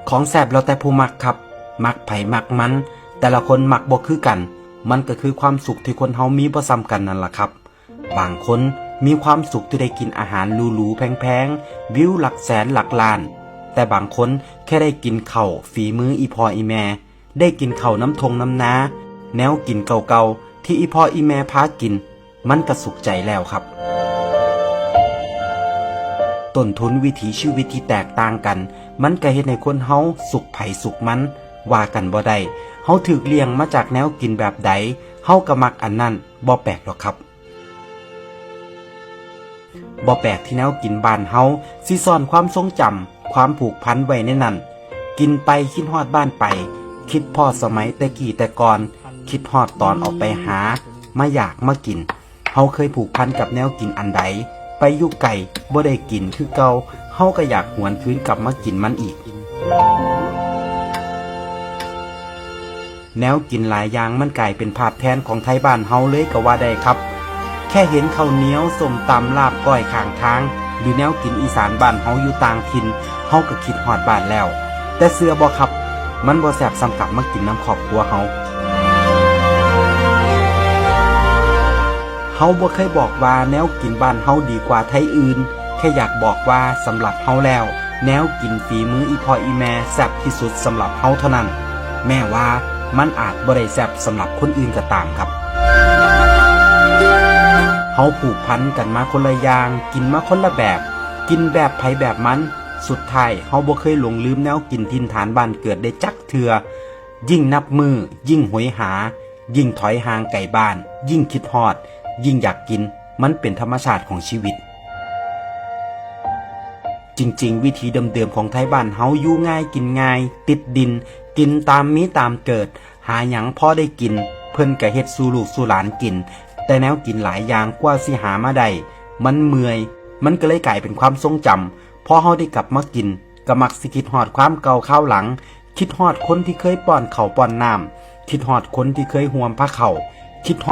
ของแซ่บแล้วแต่ผู้มักครับมักไผมักมันแต่ละคนมักบ่คือกันมันก็คือความสุขที่คนเฮามีบ่ซ้ำกันนั่นล่ะครับบางคนมีความสุขที่ได้กินอาหารหรูๆแพงๆวิวหลักแสนหลักล้านแต่บางคนแค่ได้กินข้าวฝีมืออีพ่ออีแม่ได้กินข้าวน้ำทงน้ำนาแนวกินเก่าๆที่อีพ่ออีแม่พากินมันก็สุขใจแล้วครับต้นทุนวิถีชีวิตที่แตกต่างกันมันก็เฮ็ดให้คนเฮาสุขไผสุขมันว่ากันบ่ได้เฮาถูกเลี้ยงมาจากแนวกินแบบใดเฮาก็มักอันนั้นบ่แปลกหรอกครับบ่แปลกที่แนวกินบ้านเฮาสิซ่อนความทรงจำความผูกพันไว้ในนั้นกินไปคิดฮอดบ้านไปคิดพ่อสมัยแต่กี้แต่ก่อนคิดฮอดตอนออกไปหามาอยากมากินเฮาเคยผูกพันกับแนวกินอันใดไปอยู่ไกลบ่ได้กินคือเก่าเฮาก็อยากหวนคืนกลับมากินมันอีกแนวกินหลายอย่างมันกลายเป็นภาพแทนของไทยบ้านเฮาเลยก็ว่าได้ครับแค่เห็นข้าวเหนียวส้มตำลาบก้อยข้างทางหรือแนวกินอีสานบ้านเฮาอยู่ต่างถิ่นเฮาก็คิดฮอดบ้านแล้วแต่เชื่อบ่ครับมันบ่แซ่บสำกับมากินน้ำครอบครัวเฮาบ่เคยบอกว่าแนวกินบ้านเฮาดีกว่าไทยอื่นแค่อยากบอกว่าสำหรับเฮาแล้วแนวกินฝีมืออีพ่ออีแม่แซ่บที่สุดสำหรับเฮาเท่านั้นแม้ว่ามันอาจบ่ได้แซ่บสำหรับคนอื่นก็ตามครับเฮาผูกพันกันมาคนละอย่างกินมาคนละแบบกินแบบไผแบบมันสุดท้ายเฮาบ่เคยหลงลืมแนวกินถิ่นฐานบ้านเกิดได้จักเทื่อยิ่งนับมือยิ่งหวยหายิ่งถอยห่างไกลบ้านยิ่งคิดฮอดยิ่งอยากกินมันเป็นธรรมชาติของชีวิตจริงๆวิธีเดิมๆของไทยบ้านเฮาอยู่ง่ายกินง่ายติดดินกินตามมีตามเกิดหาหยังพอได้กินเพิ่นก็เฮ็ดสู่ลูกสู่หลานกินแต่แนวกินหลายอย่างกว่าสิหามาได้มันเมื่อยมันก็เลยกลายเป็นความทรงจำพอเฮาได้กลับมากินก็มักสิคิดฮอดความเก่าข้าวหลังคิดฮอดคนที่เคยป้อนข้าวป้อนน้ำคิดฮอดคนที่เคยห่วมผ้าเข่าคิด